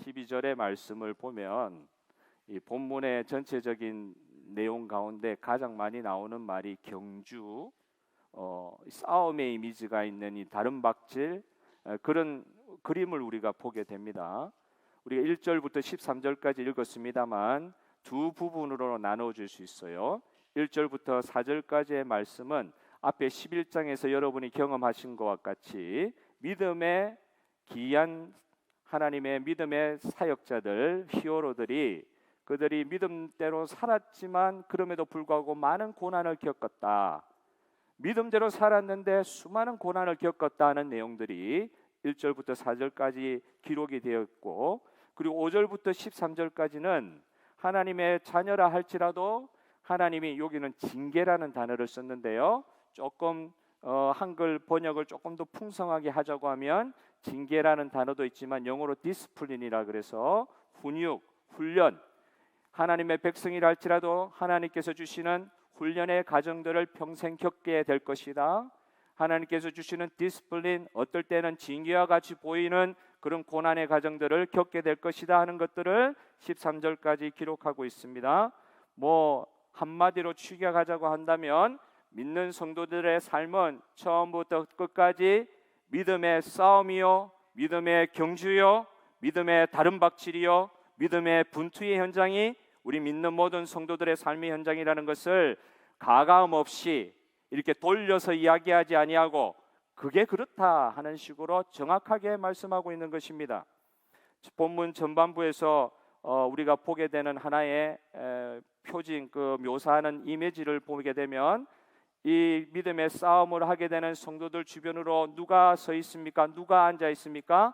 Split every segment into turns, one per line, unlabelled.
12절의 말씀을 보면 이 본문의 전체적인 내용 가운데 가장 많이 나오는 말이 경주, 싸움의 이미지가 있는 이 다름박질, 그런 그림을 우리가 보게 됩니다. 우리가 1절부터 13절까지 읽었습니다만 두 부분으로 나눠줄 수 있어요. 1절부터 4절까지의 말씀은 앞에 11장에서 여러분이 경험하신 것과 같이 믿음의 기이한 하나님의 믿음의 사역자들, 히어로들이 그들이 믿음대로 살았지만 그럼에도 불구하고 많은 고난을 겪었다. 믿음대로 살았는데 수많은 고난을 겪었다 하는 내용들이 1절부터 4절까지 기록이 되었고, 그리고 5절부터 13절까지는 하나님의 자녀라 할지라도 하나님이, 여기는 징계라는 단어를 썼는데요, 조금 한글 번역을 조금 더 풍성하게 하자고 하면 징계라는 단어도 있지만 영어로 디스플린이라 그래서 훈육, 훈련, 하나님의 백성이라 할지라도 하나님께서 주시는 훈련의 과정들을 평생 겪게 될 것이다. 하나님께서 주시는 디스플린, 어떨 때는 징계와 같이 보이는 그런 고난의 과정들을 겪게 될 것이다 하는 것들을 13절까지 기록하고 있습니다. 한마디로 추격하자고 한다면 믿는 성도들의 삶은 처음부터 끝까지 믿음의 싸움이요, 믿음의 경주요, 믿음의 다름박질이요, 믿음의 분투의 현장이 우리 믿는 모든 성도들의 삶의 현장이라는 것을 가감 없이 이렇게 돌려서 이야기하지 아니하고 그게 그렇다 하는 식으로 정확하게 말씀하고 있는 것입니다. 본문 전반부에서 우리가 보게 되는 하나의 표징, 그 묘사하는 이미지를 보게 되면 이 믿음의 싸움을 하게 되는 성도들 주변으로 누가 서 있습니까? 누가 앉아 있습니까?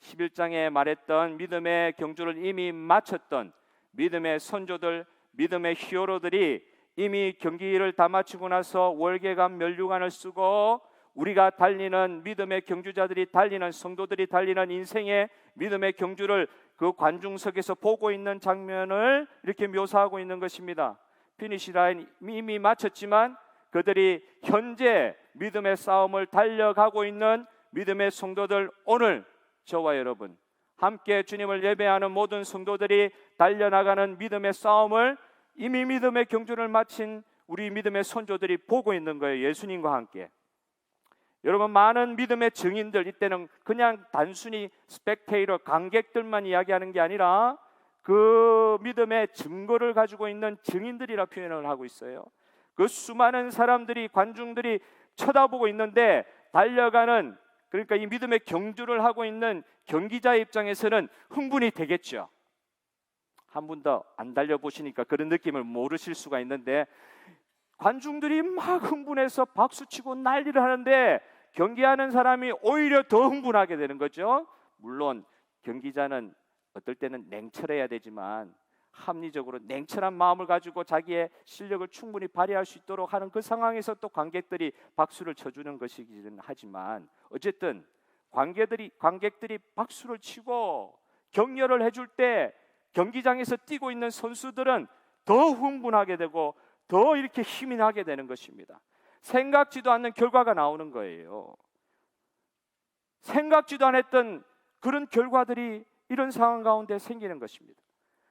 11장에 말했던 믿음의 경주를 이미 마쳤던 믿음의 선조들, 믿음의 히어로들이 이미 경기를 다 마치고 나서 월계관 면류관을 쓰고 우리가 달리는 믿음의 경주자들이 달리는, 성도들이 달리는 인생의 믿음의 경주를 그 관중석에서 보고 있는 장면을 이렇게 묘사하고 있는 것입니다. 피니시 라인 이미 마쳤지만 그들이 현재 믿음의 싸움을 달려가고 있는 믿음의 성도들, 오늘 저와 여러분 함께 주님을 예배하는 모든 성도들이 달려나가는 믿음의 싸움을 이미 믿음의 경주를 마친 우리 믿음의 선조들이 보고 있는 거예요. 예수님과 함께. 여러분, 많은 믿음의 증인들, 이때는 그냥 단순히 스펙테이터, 관객들만 이야기하는 게 아니라 그 믿음의 증거를 가지고 있는 증인들이라 표현을 하고 있어요. 그 수많은 사람들이, 관중들이 쳐다보고 있는데 달려가는, 그러니까 이 믿음의 경주를 하고 있는 경기자의 입장에서는 흥분이 되겠죠. 한 번 더 안 달려보시니까 그런 느낌을 모르실 수가 있는데, 관중들이 막 흥분해서 박수치고 난리를 하는데 경기하는 사람이 오히려 더 흥분하게 되는 거죠. 물론 경기자는 어떨 때는 냉철해야 되지만 합리적으로 냉철한 마음을 가지고 자기의 실력을 충분히 발휘할 수 있도록 하는 그 상황에서 또 관객들이 박수를 쳐주는 것이긴 하지만, 어쨌든 관객들이 박수를 치고 격려를 해줄 때 경기장에서 뛰고 있는 선수들은 더 흥분하게 되고 더 이렇게 힘이 나게 되는 것입니다. 생각지도 않는 결과가 나오는 거예요. 생각지도 않았던 그런 결과들이 이런 상황 가운데 생기는 것입니다.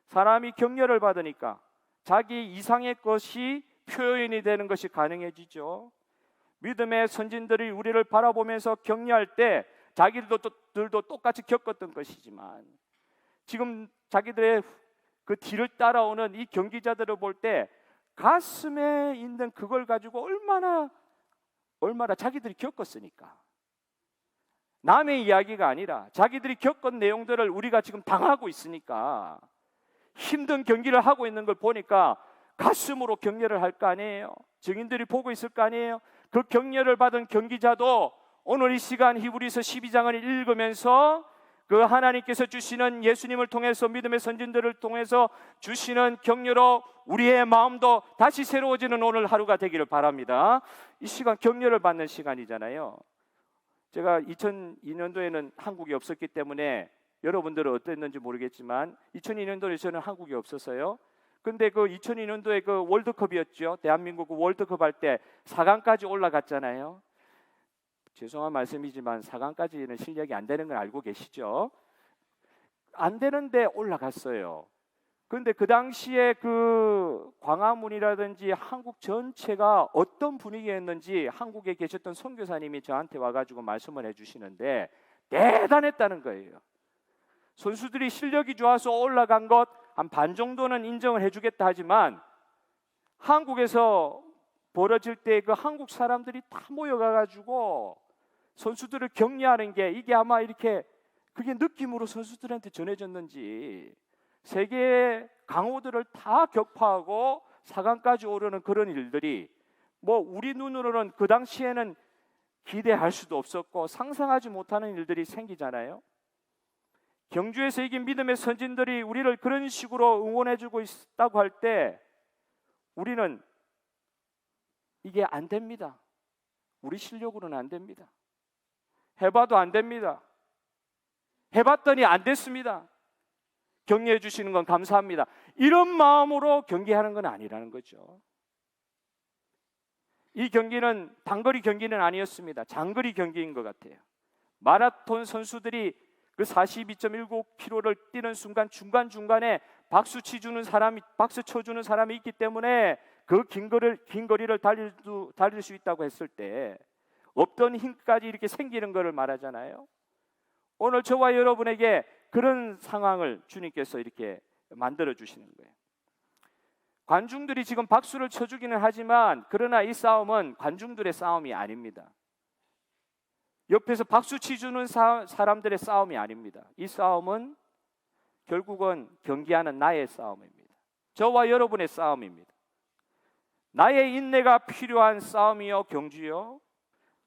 사람이 격려를 받으니까 자기 이상의 것이 표현이 되는 것이 가능해지죠. 믿음의 선진들이 우리를 바라보면서 격려할 때 자기들도 똑같이 겪었던 것이지만 지금 자기들의 그 뒤를 따라오는 이 경기자들을 볼 때 가슴에 있는 그걸 가지고 얼마나 자기들이 겪었으니까, 남의 이야기가 아니라 자기들이 겪은 내용들을 우리가 지금 당하고 있으니까 힘든 경기를 하고 있는 걸 보니까 가슴으로 격려를 할 거 아니에요. 증인들이 보고 있을 거 아니에요. 그 격려를 받은 경기자도 오늘 이 시간 히브리서 12장을 읽으면서 그 하나님께서 주시는, 예수님을 통해서 믿음의 선진들을 통해서 주시는 격려로 우리의 마음도 다시 새로워지는 오늘 하루가 되기를 바랍니다. 이 시간 격려를 받는 시간이잖아요. 제가 2002년도에는 한국이 없었기 때문에 여러분들은 어땠는지 모르겠지만 2002년도에 저는 한국이 없었어요. 근데 그 2002년도에 그 월드컵이었죠. 대한민국 그 월드컵 할 때 4강까지 올라갔잖아요. 죄송한 말씀이지만 4강까지는 실력이 안 되는 걸 알고 계시죠? 안 되는데 올라갔어요. 그런데 그 당시에 그 광화문이라든지 한국 전체가 어떤 분위기였는지 한국에 계셨던 선교사님이 저한테 와가지고 말씀을 해주시는데 대단했다는 거예요. 선수들이 실력이 좋아서 올라간 것 한 반 정도는 인정을 해주겠다 하지만 한국에서 벌어질 때 그 한국 사람들이 다 모여가가지고 선수들을 격려하는 게 이게 아마 이렇게 그게 느낌으로 선수들한테 전해졌는지 세계의 강호들을 다 격파하고 4강까지 오르는 그런 일들이 뭐 우리 눈으로는 그 당시에는 기대할 수도 없었고 상상하지 못하는 일들이 생기잖아요. 경주에서 이긴 믿음의 선진들이 우리를 그런 식으로 응원해주고 있다고 할 때 우리는 이게 안 됩니다. 우리 실력으로는 안 됩니다. 해봐도 안 됩니다. 해봤더니 안 됐습니다. 격려해 주시는 건 감사합니다. 이런 마음으로 경기하는 건 아니라는 거죠. 이 경기는 단거리 경기는 아니었습니다. 장거리 경기인 것 같아요. 마라톤 선수들이 그 42.19km를 뛰는 순간 중간중간에 박수 쳐주는 사람이 있기 때문에 그 긴 거리를 달릴 수 있다고 했을 때 없던 힘까지 이렇게 생기는 것을 말하잖아요. 오늘 저와 여러분에게 그런 상황을 주님께서 이렇게 만들어 주시는 거예요. 관중들이 지금 박수를 쳐주기는 하지만 그러나 이 싸움은 관중들의 싸움이 아닙니다. 옆에서 박수 치주는 사람들의 싸움이 아닙니다. 이 싸움은 결국은 경기하는 나의 싸움입니다. 저와 여러분의 싸움입니다. 나의 인내가 필요한 싸움이요 경주요,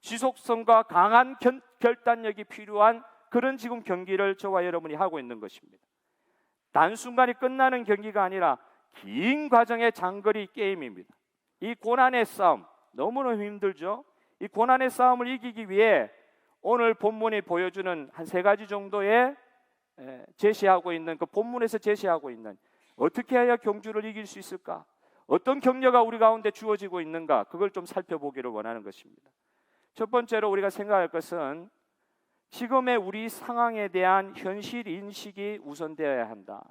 지속성과 강한 결단력이 필요한 그런 지금 경기를 저와 여러분이 하고 있는 것입니다. 단순간에 끝나는 경기가 아니라 긴 과정의 장거리 게임입니다. 이 고난의 싸움 너무너무 힘들죠. 이 고난의 싸움을 이기기 위해 오늘 본문이 보여주는 한 3가지 정도의 제시하고 있는 그 본문에서 제시하고 있는 어떻게 해야 경주를 이길 수 있을까? 어떤 격려가 우리 가운데 주어지고 있는가? 그걸 좀 살펴보기를 원하는 것입니다. 첫 번째로 우리가 생각할 것은 지금의 우리 상황에 대한 현실 인식이 우선되어야 한다.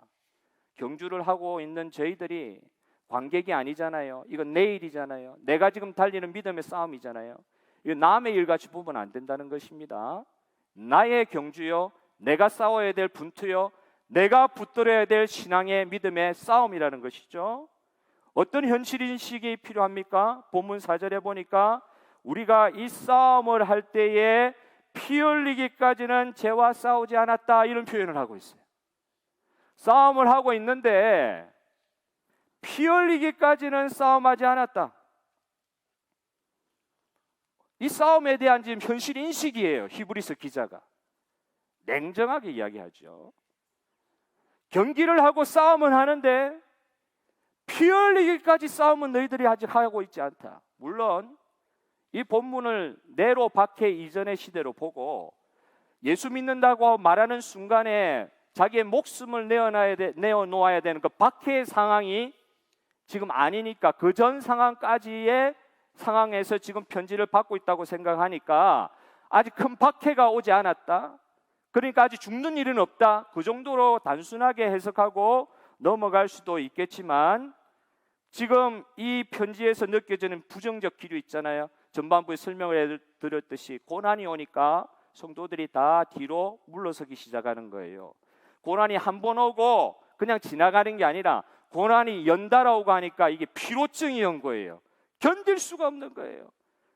경주를 하고 있는 저희들이 관객이 아니잖아요. 이건 내 일이잖아요. 내가 지금 달리는 믿음의 싸움이잖아요. 이거 남의 일같이 보면 안 된다는 것입니다. 나의 경주요, 내가 싸워야 될 분투요, 내가 붙들어야 될 신앙의 믿음의 싸움이라는 것이죠. 어떤 현실인식이 필요합니까? 본문 4절에 보니까 우리가 이 싸움을 할 때에 피 흘리기까지는 죄와 싸우지 않았다, 이런 표현을 하고 있어요. 싸움을 하고 있는데 피 흘리기까지는 싸움하지 않았다. 이 싸움에 대한 지금 현실 인식이에요. 히브리서 기자가 냉정하게 이야기하죠. 경기를 하고 싸움을 하는데 피 흘리기까지 싸움은 너희들이 아직 하고 있지 않다. 물론 이 본문을 네로 박해 이전의 시대로 보고 예수 믿는다고 말하는 순간에 자기의 목숨을 내어놓아야 되는 그 박해의 상황이 지금 아니니까 그 전 상황까지의 상황에서 지금 편지를 받고 있다고 생각하니까 아직 큰 박해가 오지 않았다. 그러니까 아직 죽는 일은 없다. 그 정도로 단순하게 해석하고 넘어갈 수도 있겠지만 지금 이 편지에서 느껴지는 부정적 기류 있잖아요. 전반부에 설명을 해드렸듯이 고난이 오니까 성도들이 다 뒤로 물러서기 시작하는 거예요. 고난이 한 번 오고 그냥 지나가는 게 아니라 고난이 연달아 오고 하니까 이게 피로증이 온 거예요. 견딜 수가 없는 거예요.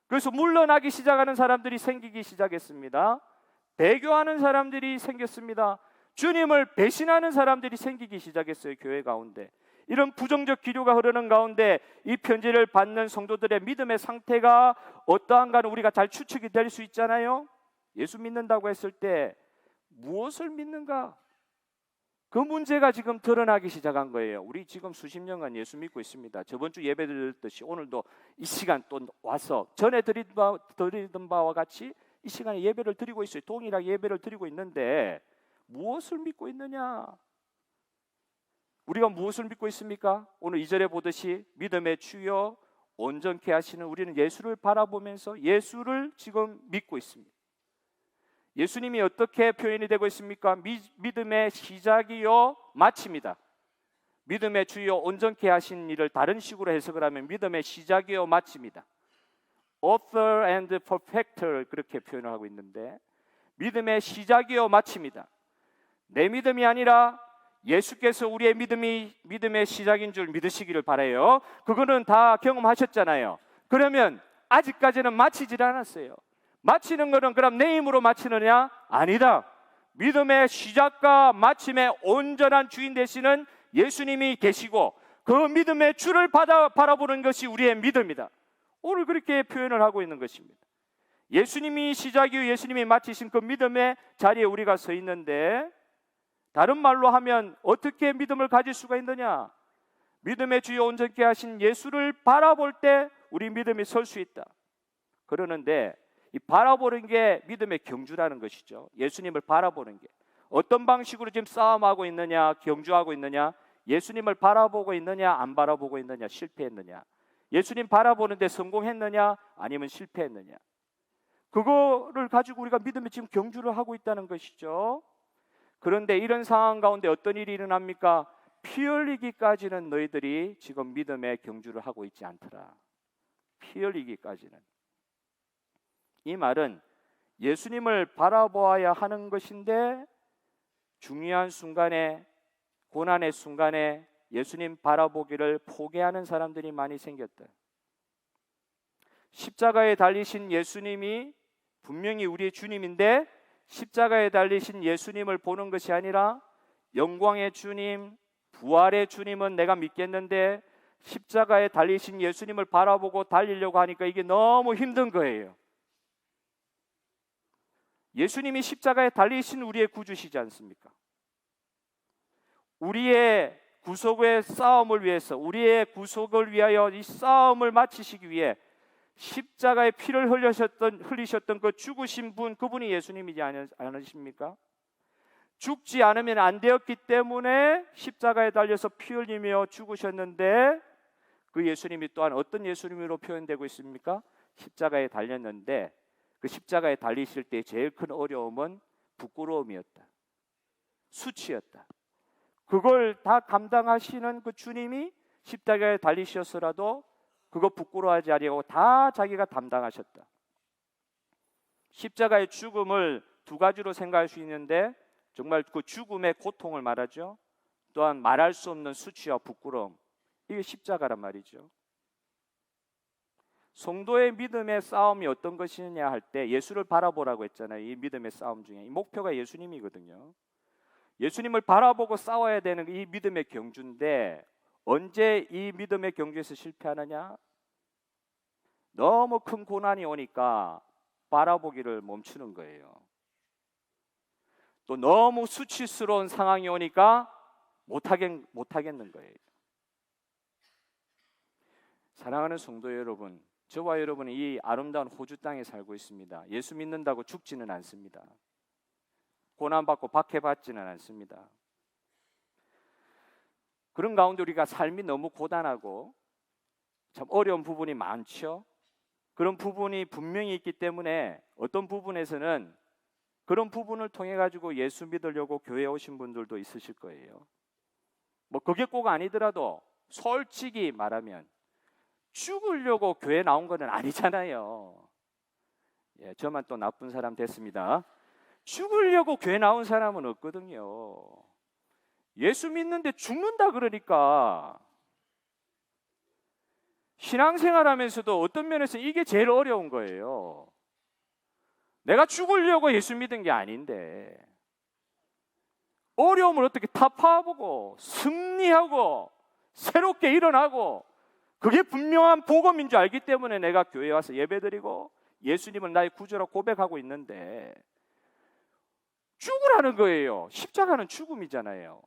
그래서 물러나기 시작하는 사람들이 생기기 시작했습니다. 배교하는 사람들이 생겼습니다. 주님을 배신하는 사람들이 생기기 시작했어요. 교회 가운데. 이런 부정적 기류가 흐르는 가운데 이 편지를 받는 성도들의 믿음의 상태가 어떠한가는 우리가 잘 추측이 될 수 있잖아요. 예수 믿는다고 했을 때 무엇을 믿는가? 그 문제가 지금 드러나기 시작한 거예요. 우리 지금 수십 년간 예수 믿고 있습니다. 저번 주 예배 드렸듯이 오늘도 이 시간 또 와서 전에 드리던 바와 같이 이 시간에 예배를 드리고 있어요. 동일하게 예배를 드리고 있는데 무엇을 믿고 있느냐? 우리가 무엇을 믿고 있습니까? 오늘 2절에 보듯이 믿음의 주여 온전케 하시는 우리는 예수를 바라보면서 예수를 지금 믿고 있습니다. 예수님이 어떻게 표현이 되고 있습니까? 믿음의 시작이요 마침이다. 믿음의 주요 온전케 하신 일을 다른 식으로 해석을 하면 믿음의 시작이요 마침이다. Author and Perfecter 그렇게 표현을 하고 있는데, 믿음의 시작이요 마침이다. 내 믿음이 아니라 예수께서 우리의 믿음의 시작인 줄 믿으시기를 바라요. 그거는 다 경험하셨잖아요. 그러면 아직까지는 마치질 않았어요. 마치는 거는 그럼 내 힘으로 마치느냐? 아니다. 믿음의 시작과 마침의 온전한 주인 되시는 예수님이 계시고 그 믿음의 주를 바라보는 것이 우리의 믿음이다. 오늘 그렇게 표현을 하고 있는 것입니다. 예수님이 시작이요 예수님이 마치신 그 믿음의 자리에 우리가 서 있는데, 다른 말로 하면 어떻게 믿음을 가질 수가 있느냐? 믿음의 주요 온전케 하신 예수를 바라볼 때 우리 믿음이 설 수 있다. 그러는데 이 바라보는 게 믿음의 경주라는 것이죠. 예수님을 바라보는 게 어떤 방식으로 지금 싸움하고 있느냐, 경주하고 있느냐, 예수님을 바라보고 있느냐, 안 바라보고 있느냐, 실패했느냐, 예수님 바라보는데 성공했느냐, 아니면 실패했느냐, 그거를 가지고 우리가 믿음의 지금 경주를 하고 있다는 것이죠. 그런데 이런 상황 가운데 어떤 일이 일어납니까? 피 흘리기까지는 너희들이 지금 믿음의 경주를 하고 있지 않더라. 피 흘리기까지는. 이 말은 예수님을 바라보아야 하는 것인데 중요한 순간에, 고난의 순간에 예수님 바라보기를 포기하는 사람들이 많이 생겼다. 십자가에 달리신 예수님이 분명히 우리의 주님인데 십자가에 달리신 예수님을 보는 것이 아니라 영광의 주님, 부활의 주님은 내가 믿겠는데 십자가에 달리신 예수님을 바라보고 달리려고 하니까 이게 너무 힘든 거예요. 예수님이 십자가에 달리신 우리의 구주시지 않습니까? 우리의 구속의 싸움을 위해서, 우리의 구속을 위하여 이 싸움을 마치시기 위해 십자가에 피를 흘리셨던 그 죽으신 분, 그분이 예수님이지 않으십니까? 죽지 않으면 안 되었기 때문에 십자가에 달려서 피 흘리며 죽으셨는데, 그 예수님이 또한 어떤 예수님으로 표현되고 있습니까? 십자가에 달렸는데 그 십자가에 달리실 때 제일 큰 어려움은 부끄러움이었다, 수치였다. 그걸 다 감당하시는 그 주님이 십자가에 달리셨으라도 그거 부끄러워하지 아니하고 다 자기가 담당하셨다. 십자가의 죽음을 두 가지로 생각할 수 있는데, 정말 그 죽음의 고통을 말하죠. 또한 말할 수 없는 수치와 부끄러움, 이게 십자가란 말이죠. 성도의 믿음의 싸움이 어떤 것이냐 할 때 예수를 바라보라고 했잖아요. 이 믿음의 싸움 중에 이 목표가 예수님이거든요. 예수님을 바라보고 싸워야 되는 이 믿음의 경주인데, 언제 이 믿음의 경주에서 실패하느냐? 너무 큰 고난이 오니까 바라보기를 멈추는 거예요. 또 너무 수치스러운 상황이 오니까 못하겠는 거예요. 사랑하는 성도 여러분, 저와 여러분은 이 아름다운 호주 땅에 살고 있습니다. 예수 믿는다고 죽지는 않습니다. 고난받고 박해받지는 않습니다. 그런 가운데 우리가 삶이 너무 고단하고 참 어려운 부분이 많죠. 그런 부분이 분명히 있기 때문에 어떤 부분에서는 그런 부분을 통해 가지고 예수 믿으려고 교회에 오신 분들도 있으실 거예요. 뭐 그게 꼭 아니더라도 솔직히 말하면 죽으려고 교회 나온 거는 아니잖아요. 예, 저만 또 나쁜 사람 됐습니다. 죽으려고 교회 나온 사람은 없거든요. 예수 믿는데 죽는다 그러니까 신앙생활하면서도 어떤 면에서 이게 제일 어려운 거예요. 내가 죽으려고 예수 믿은 게 아닌데 어려움을 어떻게 타파하고 승리하고 새롭게 일어나고, 그게 분명한 복음인 줄 알기 때문에 내가 교회에 와서 예배드리고 예수님을 나의 구주로 고백하고 있는데 죽으라는 거예요. 십자가는 죽음이잖아요.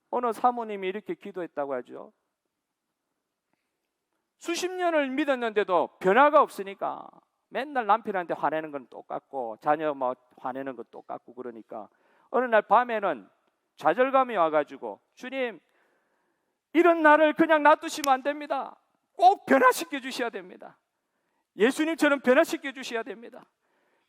어느 사모님이 이렇게 기도했다고 하죠. 수십 년을 믿었는데도 변화가 없으니까 맨날 남편한테 화내는 건 똑같고 자녀 뭐 화내는 건 똑같고, 그러니까 어느 날 밤에는 좌절감이 와가지고, 주님, 이런 나를 그냥 놔두시면 안 됩니다. 꼭 변화시켜 주셔야 됩니다. 예수님처럼 변화시켜 주셔야 됩니다.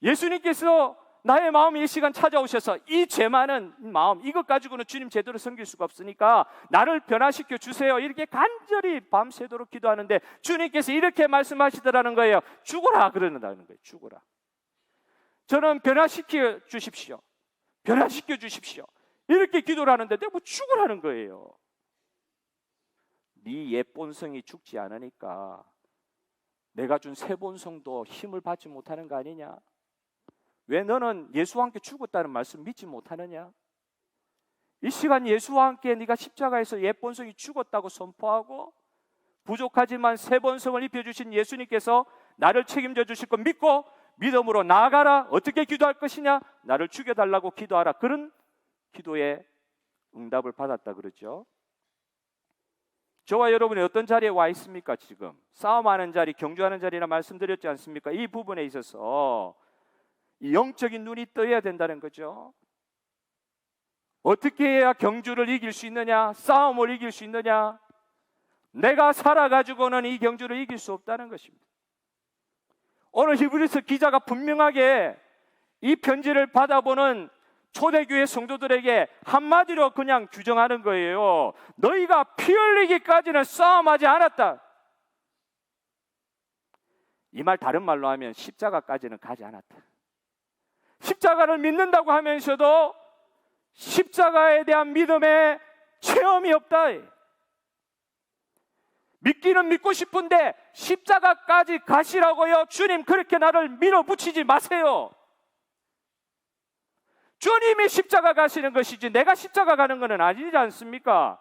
예수님께서 나의 마음이 이 시간 찾아오셔서 이 죄 많은 마음, 이것 가지고는 주님 제대로 섬길 수가 없으니까 나를 변화시켜 주세요. 이렇게 간절히 밤새도록 기도하는데 주님께서 이렇게 말씀하시더라는 거예요. 죽어라 그러는다는 거예요. 죽어라. 저는 변화시켜 주십시오. 변화시켜 주십시오. 이렇게 기도를 하는데 내가 뭐 죽으라는 거예요. 네 옛 본성이 죽지 않으니까 내가 준 새 본성도 힘을 받지 못하는 거 아니냐? 왜 너는 예수와 함께 죽었다는 말씀 믿지 못하느냐? 이 시간 예수와 함께 네가 십자가에서 옛 본성이 죽었다고 선포하고 부족하지만 새 본성을 입혀주신 예수님께서 나를 책임져 주실 것 믿고 믿음으로 나아가라. 어떻게 기도할 것이냐? 나를 죽여달라고 기도하라. 그런 기도에 응답을 받았다 그러죠. 저와 여러분이 어떤 자리에 와 있습니까? 지금 싸움하는 자리, 경주하는 자리라 말씀드렸지 않습니까? 이 부분에 있어서 영적인 눈이 떠야 된다는 거죠. 어떻게 해야 경주를 이길 수 있느냐? 싸움을 이길 수 있느냐? 내가 살아가지고는 이 경주를 이길 수 없다는 것입니다. 오늘 히브리서 기자가 분명하게 이 편지를 받아보는 초대교회 성도들에게 한마디로 그냥 규정하는 거예요. 너희가 피 흘리기까지는 싸움하지 않았다. 이 말 다른 말로 하면 십자가까지는 가지 않았다. 십자가를 믿는다고 하면서도 십자가에 대한 믿음의 체험이 없다. 믿기는 믿고 싶은데 십자가까지 가시라고요. 주님 그렇게 나를 밀어붙이지 마세요. 주님이 십자가 가시는 것이지 내가 십자가 가는 것은 아니지 않습니까?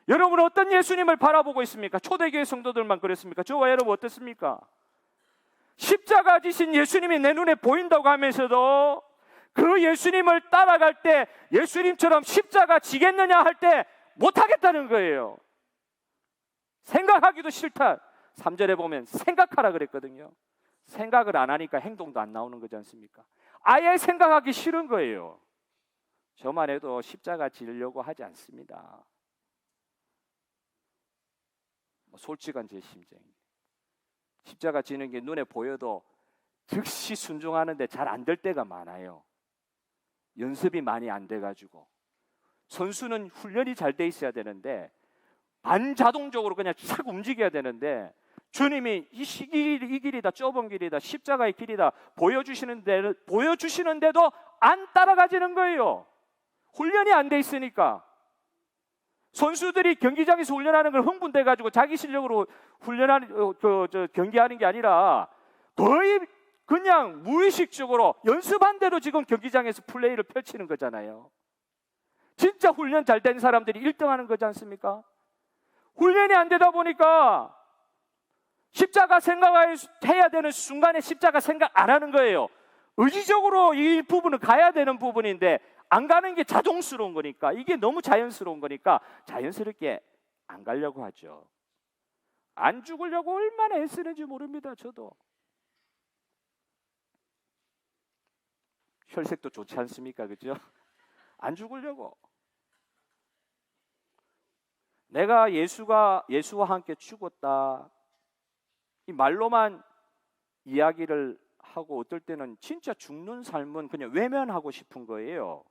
여러분은 어떤 예수님을 바라보고 있습니까? 초대교회 성도들만 그랬습니까? 저와 여러분 어떻습니까? 십자가 지신 예수님이 내 눈에 보인다고 하면서도 그 예수님을 따라갈 때 예수님처럼 십자가 지겠느냐 할 때 못하겠다는 거예요. 생각하기도 싫다. 3절에 보면 생각하라 그랬거든요. 생각을 안 하니까 행동도 안 나오는 거지 않습니까? 아예 생각하기 싫은 거예요. 저만 해도 십자가 지려고 하지 않습니다. 솔직한 제 심정입니다. 십자가 지는 게 눈에 보여도 즉시 순종하는데 잘 안 될 때가 많아요. 연습이 많이 안 돼가지고. 선수는 훈련이 잘 돼 있어야 되는데 반자동적으로 그냥 착 움직여야 되는데 주님이 이 길이다, 좁은 길이다, 십자가의 길이다 보여주시는데도 안 따라가지는 거예요. 훈련이 안 돼 있으니까. 선수들이 경기장에서 훈련하는 걸 흥분돼가지고 자기 실력으로 경기하는 게 아니라 거의 그냥 무의식적으로 연습한 대로 지금 경기장에서 플레이를 펼치는 거잖아요. 진짜 훈련 잘 된 사람들이 1등하는 거지 않습니까? 훈련이 안 되다 보니까 십자가 생각해야 되는 순간에 십자가 생각 안 하는 거예요. 의지적으로 이 부분은 가야 되는 부분인데 안 가는 게 자동스러운 거니까, 이게 너무 자연스러운 거니까 자연스럽게 안 가려고 하죠. 안 죽으려고 얼마나 애쓰는지 모릅니다. 저도. 혈색도 좋지 않습니까? 그죠? 안 죽으려고. 내가 예수와 함께 죽었다, 이 말로만 이야기를 하고 어떨 때는 진짜 죽는 삶은 그냥 외면하고 싶은 거예요.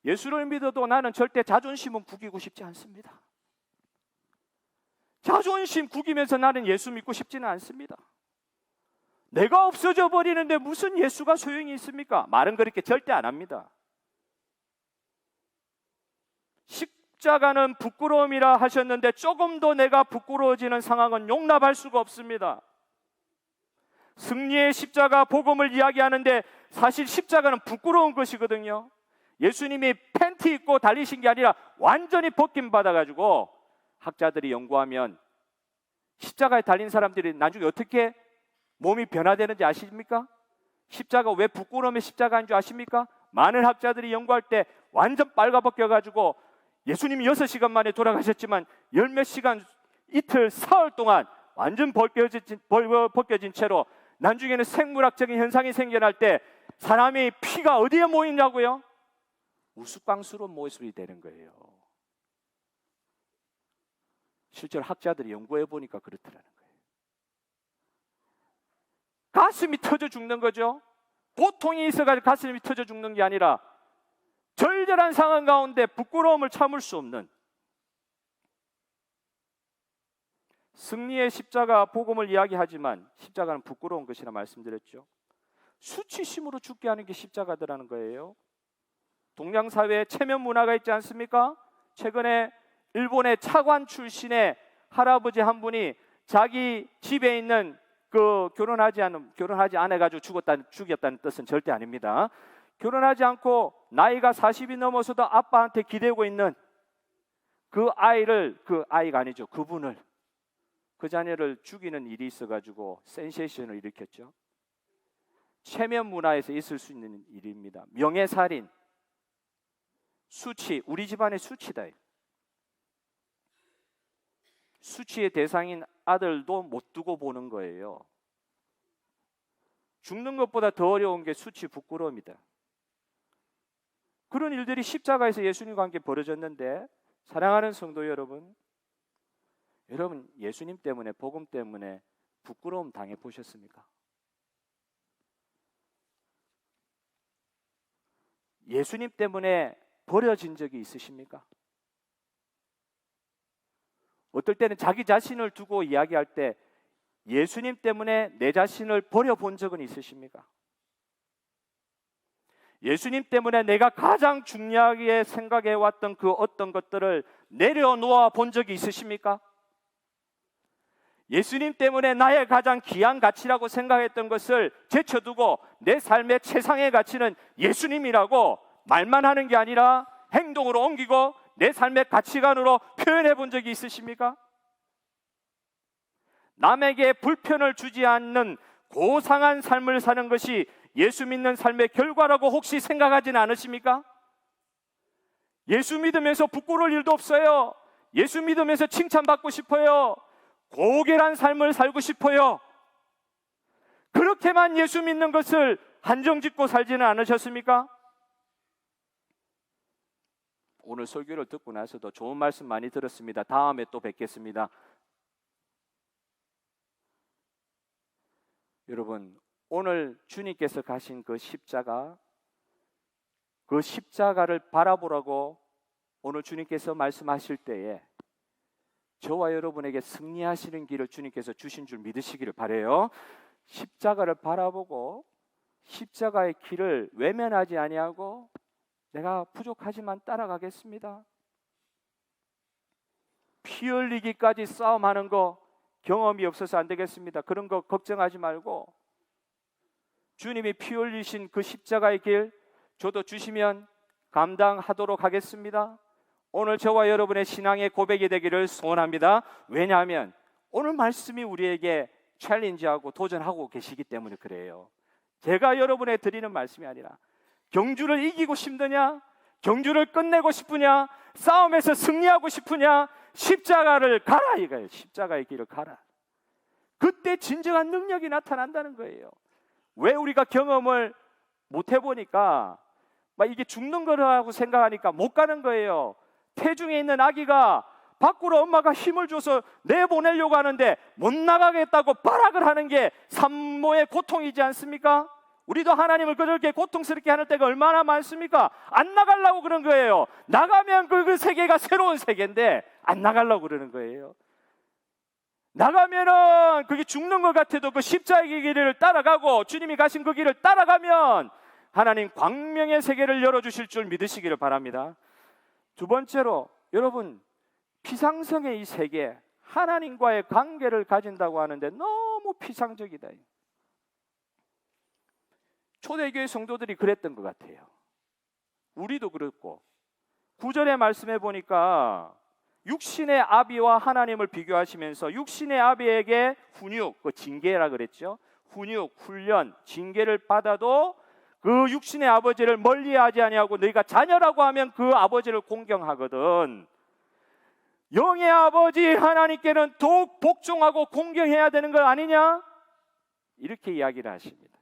예수를 믿어도 나는 절대 자존심은 구기고 싶지 않습니다. 자존심 구기면서 나는 예수 믿고 싶지는 않습니다. 내가 없어져 버리는데 무슨 예수가 소용이 있습니까? 말은 그렇게 절대 안 합니다. 십자가는 부끄러움이라 하셨는데 조금도 내가 부끄러워지는 상황은 용납할 수가 없습니다. 승리의 십자가 복음을 이야기하는데 사실 십자가는 부끄러운 것이거든요. 예수님이 팬티 입고 달리신 게 아니라 완전히 벗김 받아가지고, 학자들이 연구하면 십자가에 달린 사람들이 나중에 어떻게 몸이 변화되는지 아십니까? 십자가 왜 부끄러움의 십자가인 줄 아십니까? 많은 학자들이 연구할 때 완전 빨가벗겨가지고 예수님이 6시간 만에 돌아가셨지만 열몇 시간, 이틀, 사흘 동안 완전 벗겨진 채로 나중에는 생물학적인 현상이 생겨날 때 사람의 피가 어디에 모이냐고요? 우스꽝스러운 모습이 되는 거예요. 실제로 학자들이 연구해 보니까 그렇더라는 거예요. 가슴이 터져 죽는 거죠. 고통이 있어가지고 가슴이 터져 죽는 게 아니라 절절한 상황 가운데 부끄러움을 참을 수 없는, 승리의 십자가 복음을 이야기하지만 십자가는 부끄러운 것이라 말씀드렸죠. 수치심으로 죽게 하는 게 십자가더라는 거예요. 동양 사회에 체면 문화가 있지 않습니까? 최근에 일본의 차관 출신의 할아버지 한 분이 자기 집에 있는 결혼하지 않아가지고 죽였다는 뜻은 절대 아닙니다. 결혼하지 않고 나이가 40이 넘어서도 아빠한테 기대고 있는 그분을, 그 자녀를 죽이는 일이 있어가지고 센세이션을 일으켰죠. 체면 문화에서 있을 수 있는 일입니다. 명예살인, 수치, 우리 집안의 수치다. 수치의 대상인 아들도 못 두고 보는 거예요. 죽는 것보다 더 어려운 게 수치, 부끄러움이다. 그런 일들이 십자가에서 예수님과 함께 벌어졌는데, 사랑하는 성도 여러분, 예수님 때문에, 복음 때문에 부끄러움 당해 보셨습니까? 예수님 때문에 버려진 적이 있으십니까? 어떨 때는 자기 자신을 두고 이야기할 때 예수님 때문에 내 자신을 버려본 적은 있으십니까? 예수님 때문에 내가 가장 중요하게 생각해왔던 그 어떤 것들을 내려놓아 본 적이 있으십니까? 예수님 때문에 나의 가장 귀한 가치라고 생각했던 것을 제쳐두고 내 삶의 최상의 가치는 예수님이라고 말만 하는 게 아니라 행동으로 옮기고 내 삶의 가치관으로 표현해 본 적이 있으십니까? 남에게 불편을 주지 않는 고상한 삶을 사는 것이 예수 믿는 삶의 결과라고 혹시 생각하지는 않으십니까? 예수 믿으면서 부끄러울 일도 없어요. 예수 믿으면서 칭찬받고 싶어요. 고결한 삶을 살고 싶어요. 그렇게만 예수 믿는 것을 한정짓고 살지는 않으셨습니까? 오늘 설교를 듣고 나서도 좋은 말씀 많이 들었습니다. 다음에 또 뵙겠습니다. 여러분, 오늘 주님께서 가신 그 십자가를 바라보라고 오늘 주님께서 말씀하실 때에 저와 여러분에게 승리하시는 길을 주님께서 주신 줄 믿으시기를 바라요. 십자가를 바라보고 십자가의 길을 외면하지 아니하고 내가 부족하지만 따라가겠습니다. 피 흘리기까지 싸움하는 거 경험이 없어서 안 되겠습니다. 그런 거 걱정하지 말고 주님이 피 흘리신 그 십자가의 길 저도 주시면 감당하도록 하겠습니다. 오늘 저와 여러분의 신앙의 고백이 되기를 소원합니다. 왜냐하면 오늘 말씀이 우리에게 챌린지하고 도전하고 계시기 때문에 그래요. 제가 여러분에 드리는 말씀이 아니라 경주를 이기고 싶느냐? 경주를 끝내고 싶으냐? 싸움에서 승리하고 싶으냐? 십자가를 가라 이거예요. 십자가의 길을 가라. 그때 진정한 능력이 나타난다는 거예요. 왜 우리가 경험을 못 해보니까 막 이게 죽는 거라고 생각하니까 못 가는 거예요. 태중에 있는 아기가 밖으로 엄마가 힘을 줘서 내보내려고 하는데 못 나가겠다고 발악을 하는 게 산모의 고통이지 않습니까? 우리도 하나님을 그렇게 고통스럽게 하는 때가 얼마나 많습니까? 안 나가려고 그런 거예요. 나가면 그 세계가 새로운 세계인데 안 나가려고 그러는 거예요. 나가면은 그게 죽는 것 같아도 그 십자가의 길을 따라가고 주님이 가신 그 길을 따라가면 하나님 광명의 세계를 열어주실 줄 믿으시기를 바랍니다. 두 번째로 여러분, 피상성의 이 세계, 하나님과의 관계를 가진다고 하는데 너무 피상적이다. 초대교회 성도들이 그랬던 것 같아요. 우리도 그렇고 9절의 말씀에 보니까 육신의 아비와 하나님을 비교하시면서 육신의 아비에게 훈육, 그 징계라 그랬죠. 훈육, 훈련, 징계를 받아도 그 육신의 아버지를 멀리하지 아니하고 너희가 자녀라고 하면 그 아버지를 공경하거든. 영의 아버지 하나님께는 더욱 복종하고 공경해야 되는 거 아니냐? 이렇게 이야기를 하십니다.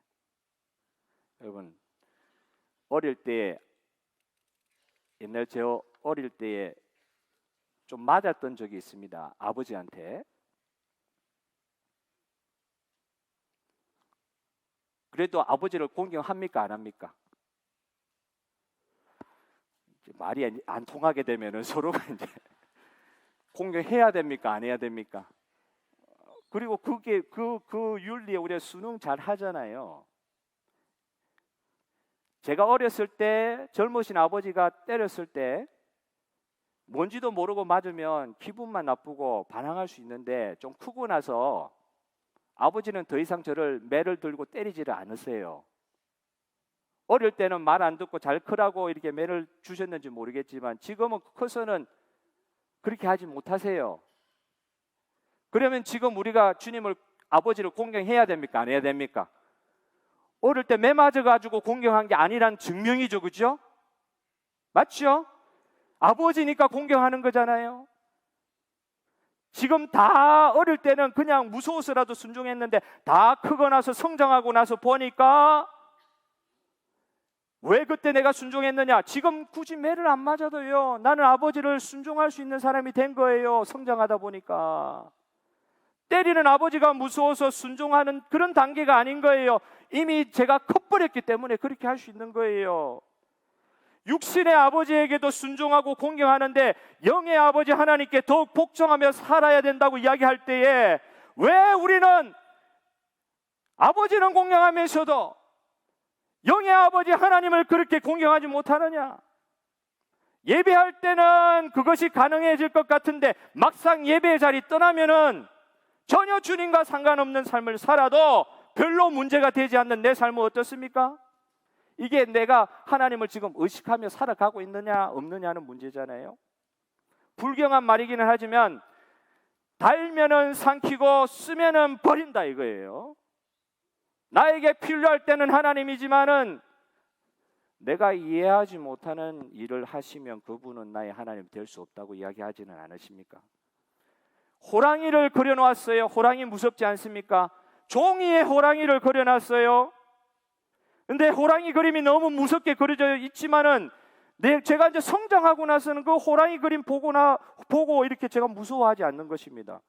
여러분, 어릴 때, 옛날 저 어릴 때에 좀 맞았던 적이 있습니다. 아버지한테. 그래도 아버지를 공경합니까? 안 합니까? 말이 안 통하게 되면은 서로가 이제 공경해야 됩니까? 안 해야 됩니까? 그리고 그게 그 윤리에 우리가 수능 잘 하잖아요. 제가 어렸을 때 젊으신 아버지가 때렸을 때 뭔지도 모르고 맞으면 기분만 나쁘고 반항할 수 있는데, 좀 크고 나서 아버지는 더 이상 저를 매를 들고 때리지를 않으세요. 어릴 때는 말 안 듣고 잘 크라고 이렇게 매를 주셨는지 모르겠지만 지금은 커서는 그렇게 하지 못하세요. 그러면 지금 우리가 주님을, 아버지를 공경해야 됩니까? 안 해야 됩니까? 어릴 때 매 맞아가지고 공경한 게 아니란 증명이죠, 그죠? 맞죠? 아버지니까 공경하는 거잖아요. 지금 다 어릴 때는 그냥 무서워서라도 순종했는데 다 크고 나서 성장하고 나서 보니까 왜 그때 내가 순종했느냐? 지금 굳이 매를 안 맞아도요, 나는 아버지를 순종할 수 있는 사람이 된 거예요. 성장하다 보니까. 때리는 아버지가 무서워서 순종하는 그런 단계가 아닌 거예요. 이미 제가 커버렸기 때문에 그렇게 할 수 있는 거예요. 육신의 아버지에게도 순종하고 공경하는데 영의 아버지 하나님께 더욱 복종하며 살아야 된다고 이야기할 때에 왜 우리는 아버지는 공경하면서도 영의 아버지 하나님을 그렇게 공경하지 못하느냐? 예배할 때는 그것이 가능해질 것 같은데 막상 예배의 자리 떠나면은 전혀 주님과 상관없는 삶을 살아도 별로 문제가 되지 않는 내 삶은 어떻습니까? 이게 내가 하나님을 지금 의식하며 살아가고 있느냐 없느냐는 문제잖아요. 불경한 말이기는 하지만 달면은 삼키고 쓰면은 버린다 이거예요. 나에게 필요할 때는 하나님이지만은 내가 이해하지 못하는 일을 하시면 그분은 나의 하나님 될 수 없다고 이야기하지는 않으십니까? 호랑이를 그려놓았어요. 호랑이 무섭지 않습니까? 종이에 호랑이를 그려놨어요. 근데 호랑이 그림이 너무 무섭게 그려져 있지만은 제가 이제 성장하고 나서는 그 호랑이 그림 보고 이렇게 제가 무서워하지 않는 것입니다.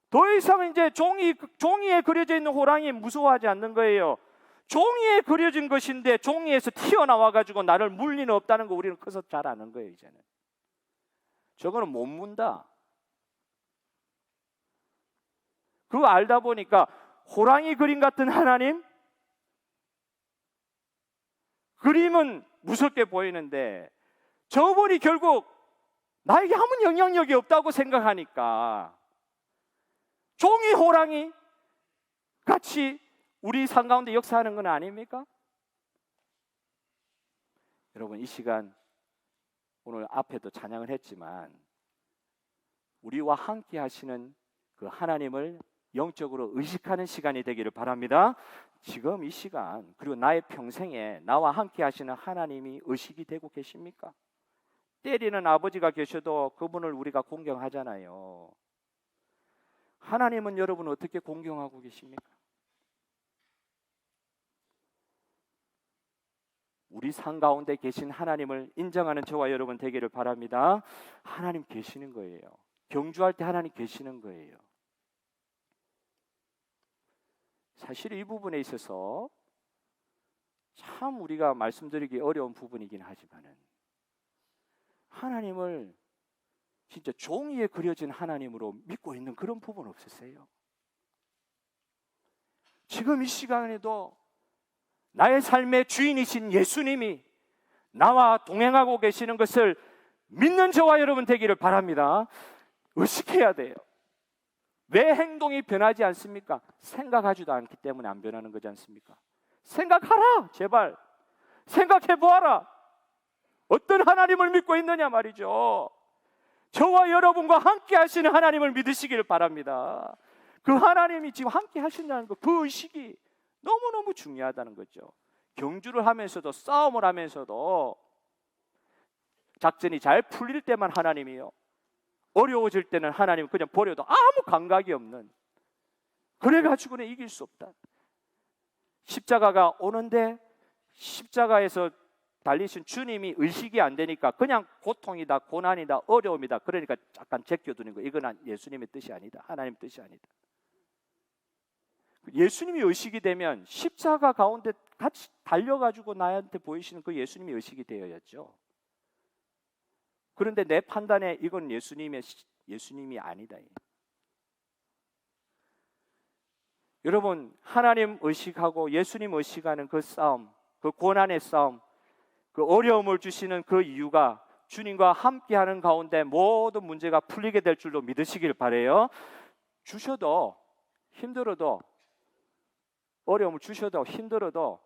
더 이상 이제 종이에 그려져 있는 호랑이 무서워하지 않는 거예요. 종이에 그려진 것인데 종이에서 튀어나와 가지고 나를 물 리는 없다는 거 우리는 커서 잘 아는 거예요. 이제는 저거는 못 문다. 그거 알다 보니까 호랑이 그림 같은 하나님, 그림은 무섭게 보이는데 저분이 결국 나에게 아무 영향력이 없다고 생각하니까 종이 호랑이 같이 우리 삶 가운데 역사하는 건 아닙니까? 여러분, 이 시간 오늘 앞에도 찬양을 했지만 우리와 함께 하시는 그 하나님을 영적으로 의식하는 시간이 되기를 바랍니다. 지금 이 시간 그리고 나의 평생에 나와 함께 하시는 하나님이 의식이 되고 계십니까? 때리는 아버지가 계셔도 그분을 우리가 공경하잖아요. 하나님은 여러분 어떻게 공경하고 계십니까? 우리 삶 가운데 계신 하나님을 인정하는 저와 여러분 되기를 바랍니다. 하나님 계시는 거예요. 경주할 때 하나님 계시는 거예요. 사실 이 부분에 있어서 참 우리가 말씀드리기 어려운 부분이긴 하지만은 하나님을 진짜 종이에 그려진 하나님으로 믿고 있는 그런 부분 없으세요? 지금 이 시간에도 나의 삶의 주인이신 예수님이 나와 동행하고 계시는 것을 믿는 저와 여러분 되기를 바랍니다. 의식해야 돼요. 왜 행동이 변하지 않습니까? 생각하지도 않기 때문에 안 변하는 거지 않습니까? 생각하라, 제발. 생각해 보아라. 어떤 하나님을 믿고 있느냐 말이죠. 저와 여러분과 함께 하시는 하나님을 믿으시기를 바랍니다. 그 하나님이 지금 함께 하신다는 것, 그 의식이 너무너무 중요하다는 거죠. 경주를 하면서도, 싸움을 하면서도 작전이 잘 풀릴 때만 하나님이요, 어려워질 때는 하나님 그냥 버려도 아무 감각이 없는, 그래가지고는 이길 수 없다. 십자가가 오는데 십자가에서 달리신 주님이 의식이 안 되니까 그냥 고통이다, 고난이다, 어려움이다, 그러니까 잠깐 제껴두는 거, 이건 예수님의 뜻이 아니다, 하나님 뜻이 아니다. 예수님이 의식이 되면 십자가 가운데 같이 달려가지고 나한테 보이시는 그 예수님이 의식이 되어야죠. 그런데 내 판단에 이건 예수님이 아니다. 여러분, 하나님 의식하고 예수님 의식하는 그 싸움, 그 고난의 싸움, 그 어려움을 주시는 그 이유가 주님과 함께하는 가운데 모든 문제가 풀리게 될 줄로 믿으시길 바라요. 주셔도 힘들어도, 어려움을 주셔도 힘들어도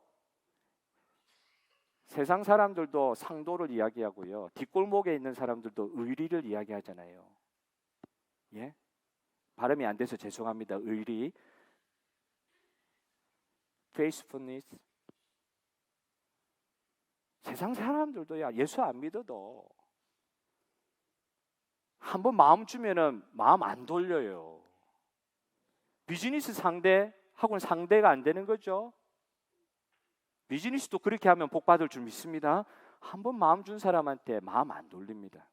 세상 사람들도 상도를 이야기하고요, 뒷골목에 있는 사람들도 의리를 이야기하잖아요. 예? 발음이 안 돼서 죄송합니다. 의리, faithfulness. 세상 사람들도야, 예수 안 믿어도 한번 마음 주면은 마음 안 돌려요. 비즈니스 상대하고는 상대가 안 되는 거죠. 비즈니스도 그렇게 하면 복 받을 줄 믿습니다. 한번 마음 준 사람한테 마음 안 돌립니다.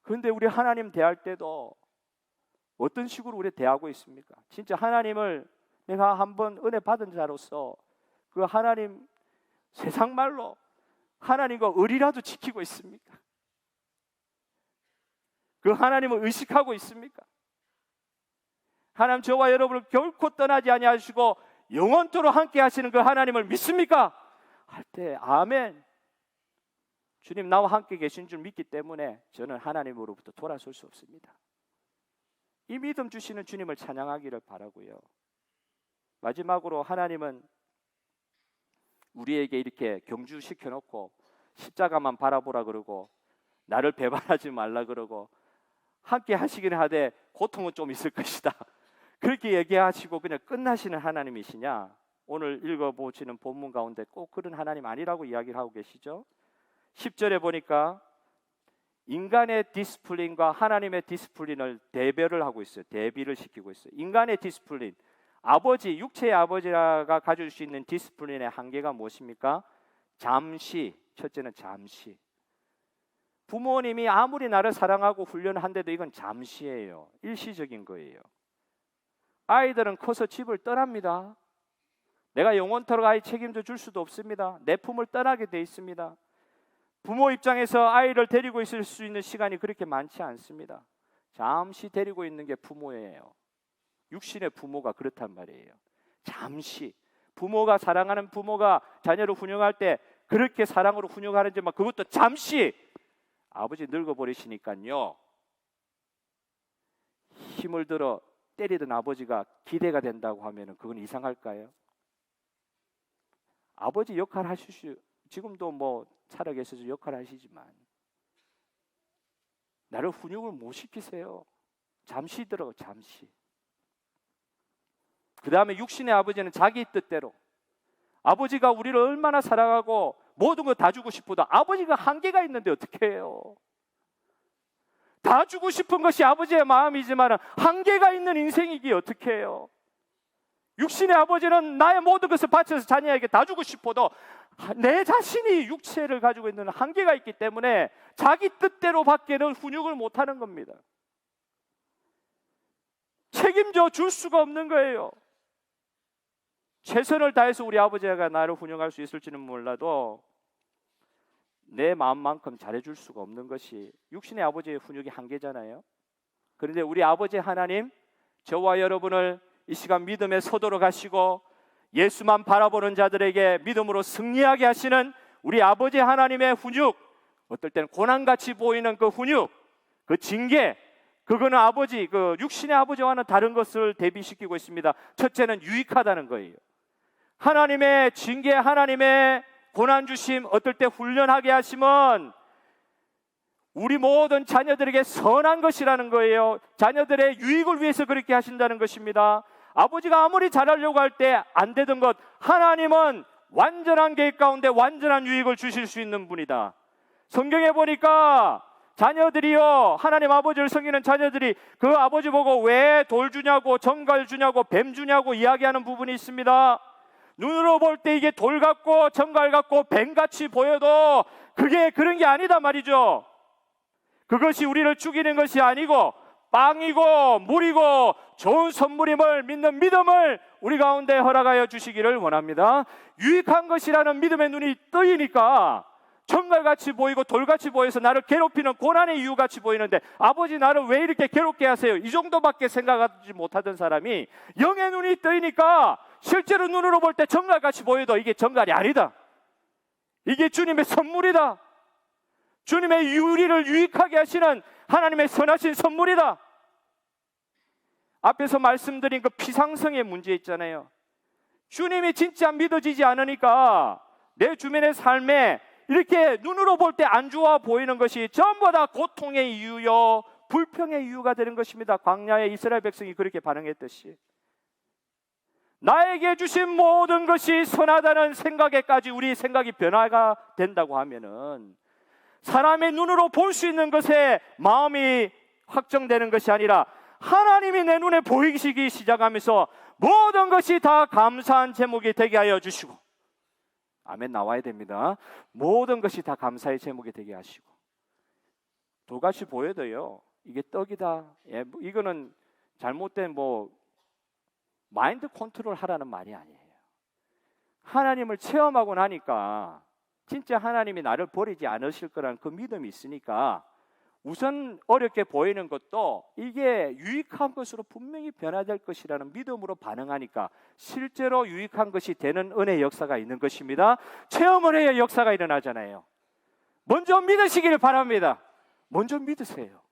그런데 우리 하나님 대할 때도 어떤 식으로 우리 대하고 있습니까? 진짜 하나님을 내가 한번 은혜 받은 자로서 그 하나님, 세상 말로 하나님과 의리라도 지키고 있습니까? 그 하나님을 의식하고 있습니까? 하나님, 저와 여러분을 결코 떠나지 아니하시고 영원토록 함께 하시는 그 하나님을 믿습니까? 할 때 아멘. 주님, 나와 함께 계신 줄 믿기 때문에 저는 하나님으로부터 돌아설 수 없습니다. 이 믿음 주시는 주님을 찬양하기를 바라고요. 마지막으로 하나님은 우리에게 이렇게 경주시켜 놓고 십자가만 바라보라 그러고 나를 배반하지 말라 그러고 함께 하시기는 하되 고통은 좀 있을 것이다, 그렇게 얘기하시고 그냥 끝나시는 하나님이시냐? 오늘 읽어보시는 본문 가운데 꼭 그런 하나님 아니라고 이야기를 하고 계시죠. 10절에 보니까 인간의 디스플린과 하나님의 디스플린을 대별을 하고 있어요. 대비를 시키고 있어요. 인간의 디스플린, 아버지, 육체의 아버지가 가질 수 있는 디스플린의 한계가 무엇입니까? 잠시, 첫째는 잠시. 부모님이 아무리 나를 사랑하고 훈련한데도 이건 잠시예요. 일시적인 거예요. 아이들은 커서 집을 떠납니다. 내가 영원토록 아이 책임져 줄 수도 없습니다. 내 품을 떠나게 돼 있습니다. 부모 입장에서 아이를 데리고 있을 수 있는 시간이 그렇게 많지 않습니다. 잠시 데리고 있는 게 부모예요. 육신의 부모가 그렇단 말이에요. 잠시. 부모가, 사랑하는 부모가 자녀를 훈육할 때 그렇게 사랑으로 훈육하는지만 그것도 잠시. 아버지 늙어버리시니까요, 힘을 들어 때리던 아버지가 기대가 된다고 하면 그건 이상할까요? 아버지 역할 하시죠. 지금도 뭐 살아계셔서 역할 하시지만 나를 훈육을 못 시키세요. 잠시 들어, 잠시. 그 다음에 육신의 아버지는 자기 뜻대로, 아버지가 우리를 얼마나 사랑하고 모든 거 다 주고 싶어도 아버지가 한계가 있는데 어떻게 해요? 다 주고 싶은 것이 아버지의 마음이지만 한계가 있는 인생이기에 어떻게 해요? 육신의 아버지는 나의 모든 것을 바쳐서 자녀에게 다 주고 싶어도 내 자신이 육체를 가지고 있는 한계가 있기 때문에 자기 뜻대로 밖에는 훈육을 못하는 겁니다. 책임져 줄 수가 없는 거예요. 최선을 다해서 우리 아버지가 나를 훈육할 수 있을지는 몰라도 내 마음만큼 잘해줄 수가 없는 것이 육신의 아버지의 훈육의 한계잖아요. 그런데 우리 아버지 하나님, 저와 여러분을 이 시간 믿음의 서도로 가시고 예수만 바라보는 자들에게 믿음으로 승리하게 하시는 우리 아버지 하나님의 훈육, 어떨 때는 고난같이 보이는 그 훈육, 그 징계, 그거는 아버지, 그 육신의 아버지와는 다른 것을 대비시키고 있습니다. 첫째는 유익하다는 거예요. 하나님의 징계, 하나님의 고난 주심, 어떨 때 훈련하게 하심은 우리 모든 자녀들에게 선한 것이라는 거예요. 자녀들의 유익을 위해서 그렇게 하신다는 것입니다. 아버지가 아무리 잘하려고 할 때 안 되던 것, 하나님은 완전한 계획 가운데 완전한 유익을 주실 수 있는 분이다. 성경에 보니까 자녀들이요, 하나님 아버지를 섬기는 자녀들이 그 아버지 보고 왜 돌 주냐고, 정갈 주냐고, 뱀 주냐고 이야기하는 부분이 있습니다. 눈으로 볼 때 이게 돌 같고 정갈 같고 뱀같이 보여도 그게 그런 게 아니다 말이죠. 그것이 우리를 죽이는 것이 아니고 빵이고 물이고 좋은 선물임을 믿는 믿음을 우리 가운데 허락하여 주시기를 원합니다. 유익한 것이라는 믿음의 눈이 뜨이니까 정갈같이 보이고 돌같이 보여서 나를 괴롭히는 고난의 이유같이 보이는데, 아버지 나를 왜 이렇게 괴롭게 하세요? 이 정도밖에 생각하지 못하던 사람이 영의 눈이 뜨이니까 실제로 눈으로 볼 때 정갈같이 보여도 이게 정갈이 아니다. 이게 주님의 선물이다. 주님의 우리를 유익하게 하시는 하나님의 선하신 선물이다. 앞에서 말씀드린 그 피상성의 문제 있잖아요. 주님이 진짜 믿어지지 않으니까 내 주변의 삶에 이렇게 눈으로 볼 때 안 좋아 보이는 것이 전부 다 고통의 이유요, 불평의 이유가 되는 것입니다. 광야의 이스라엘 백성이 그렇게 반응했듯이 나에게 주신 모든 것이 선하다는 생각에까지 우리 생각이 변화가 된다고 하면은 사람의 눈으로 볼 수 있는 것에 마음이 확정되는 것이 아니라 하나님이 내 눈에 보이기 시작하면서 모든 것이 다 감사한 제목이 되게 하여 주시고, 아멘 나와야 됩니다. 모든 것이 다 감사의 제목이 되게 하시고, 돌같이 보여도요 이게 떡이다, 이거는 잘못된 마인드 컨트롤 하라는 말이 아니에요. 하나님을 체험하고 나니까 진짜 하나님이 나를 버리지 않으실 거라는 그 믿음이 있으니까 우선 어렵게 보이는 것도 이게 유익한 것으로 분명히 변화될 것이라는 믿음으로 반응하니까 실제로 유익한 것이 되는 은혜의 역사가 있는 것입니다. 체험 은혜의 역사가 일어나잖아요. 먼저 믿으시기를 바랍니다. 먼저 믿으세요.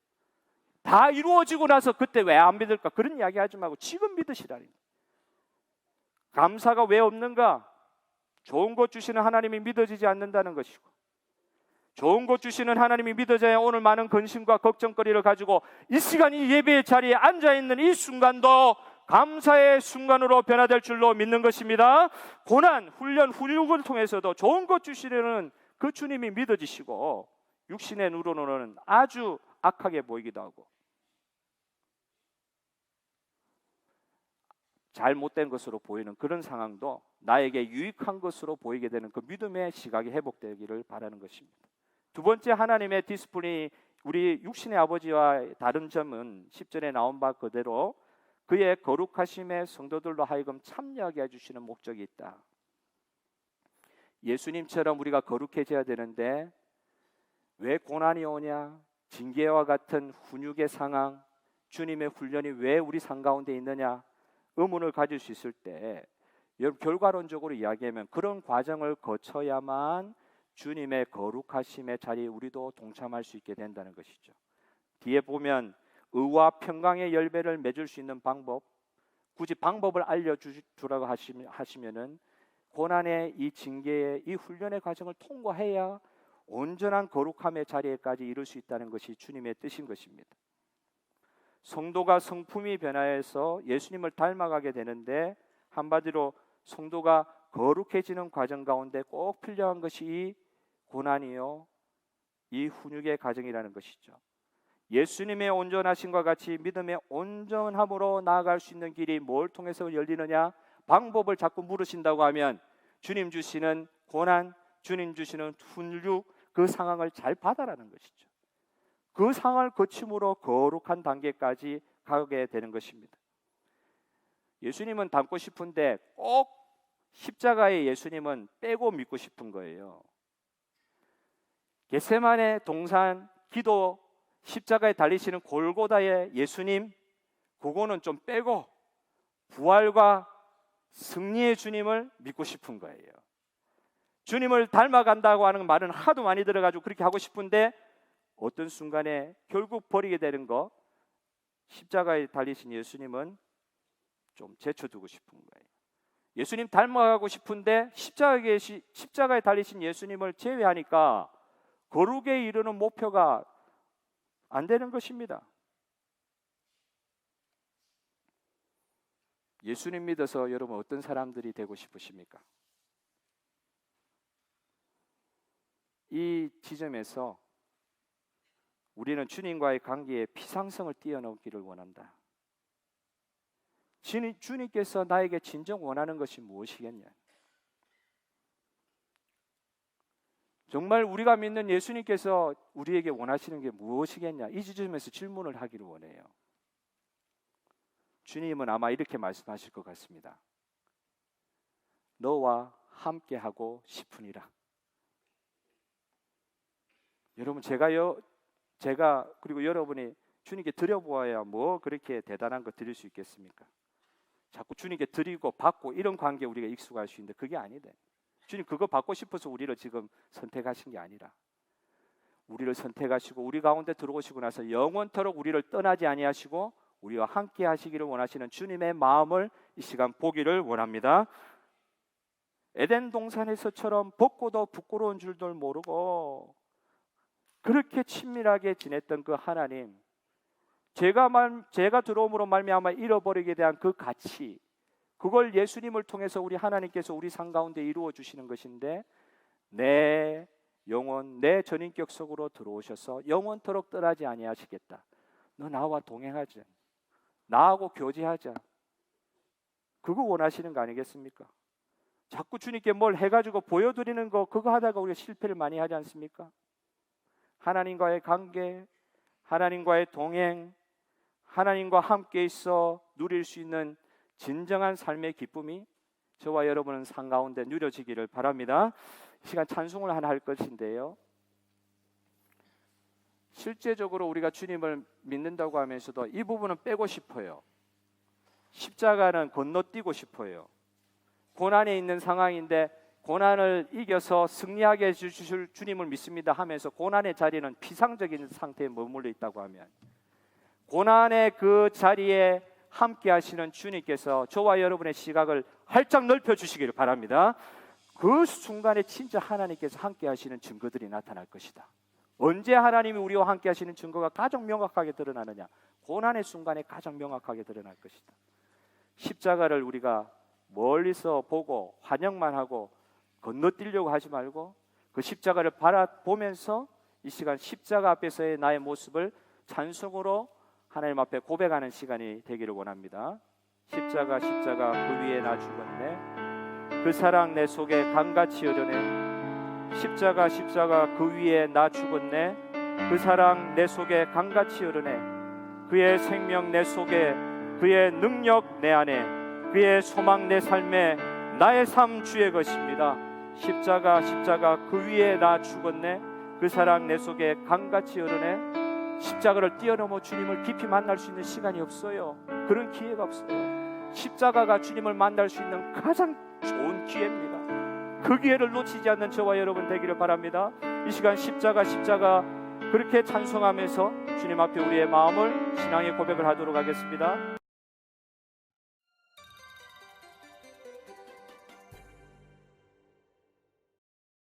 다 이루어지고 나서 그때 왜 안 믿을까? 그런 이야기 하지 말고 지금 믿으시라니. 감사가 왜 없는가? 좋은 것 주시는 하나님이 믿어지지 않는다는 것이고, 좋은 것 주시는 하나님이 믿어져야 오늘 많은 근심과 걱정거리를 가지고 이 시간 이 예배의 자리에 앉아있는 이 순간도 감사의 순간으로 변화될 줄로 믿는 것입니다. 고난, 훈련, 훈육을 통해서도 좋은 것 주시려는 그 주님이 믿어지시고 육신의 눈으로는 아주 악하게 보이기도 하고 잘못된 것으로 보이는 그런 상황도 나에게 유익한 것으로 보이게 되는 그 믿음의 시각이 회복되기를 바라는 것입니다. 두 번째 하나님의 디스플레이, 우리 육신의 아버지와 다른 점은 10절에 나온 바 그대로 그의 거룩하심에 성도들로 하여금 참여하게 해주시는 목적이 있다. 예수님처럼 우리가 거룩해져야 되는데 왜 고난이 오냐, 징계와 같은 훈육의 상황, 주님의 훈련이 왜 우리 삶 가운데 있느냐 의문을 가질 수 있을 때, 여러분 결과론적으로 이야기하면 그런 과정을 거쳐야만 주님의 거룩하심의 자리에 우리도 동참할 수 있게 된다는 것이죠. 뒤에 보면 의와 평강의 열매를 맺을 수 있는 방법, 굳이 방법을 알려주라고 하시면은 고난의 이 징계의 이 훈련의 과정을 통과해야 온전한 거룩함의 자리에까지 이룰 수 있다는 것이 주님의 뜻인 것입니다. 성도가 성품이 변화해서 예수님을 닮아가게 되는데 한마디로 성도가 거룩해지는 과정 가운데 꼭 필요한 것이 이 고난이요, 이 훈육의 과정이라는 것이죠. 예수님의 온전하심과 같이 믿음의 온전함으로 나아갈 수 있는 길이 뭘 통해서 열리느냐? 방법을 자꾸 물으신다고 하면 주님 주시는 고난, 주님 주시는 훈육, 그 상황을 잘 받아라는 것이죠. 그 상황을 거침으로 거룩한 단계까지 가게 되는 것입니다. 예수님은 닮고 싶은데 꼭 십자가의 예수님은 빼고 믿고 싶은 거예요. 겟세마네 동산 기도, 십자가에 달리시는 골고다의 예수님, 그거는 좀 빼고 부활과 승리의 주님을 믿고 싶은 거예요. 주님을 닮아간다고 하는 말은 하도 많이 들어가지고 그렇게 하고 싶은데 어떤 순간에 결국 버리게 되는 거, 십자가에 달리신 예수님은 좀 제쳐두고 싶은 거예요. 예수님 닮아가고 싶은데 십자가에 달리신 예수님을 제외하니까 거룩에 이르는 목표가 안 되는 것입니다. 예수님 믿어서 여러분 어떤 사람들이 되고 싶으십니까? 이 지점에서 우리는 주님과의 관계에 피상성을 뛰어넘기를 원한다. 주님께서 나에게 진정 원하는 것이 무엇이겠냐? 정말 우리가 믿는 예수님께서 우리에게 원하시는 게 무엇이겠냐? 이 지점에서 질문을 하기를 원해요. 주님은 아마 이렇게 말씀하실 것 같습니다. 너와 함께하고 싶으니라. 여러분, 제가 그리고 여러분이 주님께 드려보아야 뭐 그렇게 대단한 거 드릴 수 있겠습니까? 자꾸 주님께 드리고 받고 이런 관계에 우리가 익숙할 수 있는데 그게 아니다. 주님 그거 받고 싶어서 우리를 지금 선택하신 게 아니라 우리를 선택하시고 우리 가운데 들어오시고 나서 영원토록 우리를 떠나지 아니하시고 우리와 함께 하시기를 원하시는 주님의 마음을 이 시간 보기를 원합니다. 에덴 동산에서처럼 벗고도 부끄러운 줄도 모르고 그렇게 친밀하게 지냈던 그 하나님, 제가 들어옴으로 말미암아 잃어버리게 대한 그 가치, 그걸 예수님을 통해서 우리 하나님께서 우리 삶 가운데 이루어 주시는 것인데 내 영혼, 내 전인격 속으로 들어오셔서 영원토록 떠나지 아니하시겠다. 너 나와 동행하자. 나하고 교제하자. 그거 원하시는 거 아니겠습니까? 자꾸 주님께 뭘 해가지고 보여드리는 거 그거 하다가 우리가 실패를 많이 하지 않습니까? 하나님과의 관계, 하나님과의 동행, 하나님과 함께 있어 누릴 수 있는 진정한 삶의 기쁨이 저와 여러분은 삶 가운데 누려지기를 바랍니다. 이 시간 찬송을 하나 할 것인데요, 실제적으로 우리가 주님을 믿는다고 하면서도 이 부분은 빼고 싶어요. 십자가는 건너뛰고 싶어요. 고난에 있는 상황인데 고난을 이겨서 승리하게 해주실 주님을 믿습니다 하면서 고난의 자리는 피상적인 상태에 머물러 있다고 하면, 고난의 그 자리에 함께 하시는 주님께서 저와 여러분의 시각을 활짝 넓혀 주시기를 바랍니다. 그 순간에 진짜 하나님께서 함께 하시는 증거들이 나타날 것이다. 언제 하나님이 우리와 함께 하시는 증거가 가장 명확하게 드러나느냐? 고난의 순간에 가장 명확하게 드러날 것이다. 십자가를 우리가 멀리서 보고 환영만 하고 건너뛰려고 하지 말고 그 십자가를 바라보면서 이 시간 십자가 앞에서의 나의 모습을 찬송으로 하나님 앞에 고백하는 시간이 되기를 원합니다. 십자가 십자가 그 위에 나 죽었네, 그 사랑 내 속에 강같이 흐르네. 십자가 십자가 그 위에 나 죽었네, 그 사랑 내 속에 강같이 흐르네. 그의 생명 내 속에, 그의 능력 내 안에, 그의 소망 내 삶에, 나의 삶 주의 것입니다. 십자가 십자가 그 위에 나 죽었네, 그 사랑 내 속에 강같이 흐르네. 십자가를 뛰어넘어 주님을 깊이 만날 수 있는 시간이 없어요. 그런 기회가 없어요. 십자가가 주님을 만날 수 있는 가장 좋은 기회입니다. 그 기회를 놓치지 않는 저와 여러분 되기를 바랍니다. 이 시간 십자가 십자가 그렇게 찬송하면서 주님 앞에 우리의 마음을 신앙의 고백을 하도록 하겠습니다.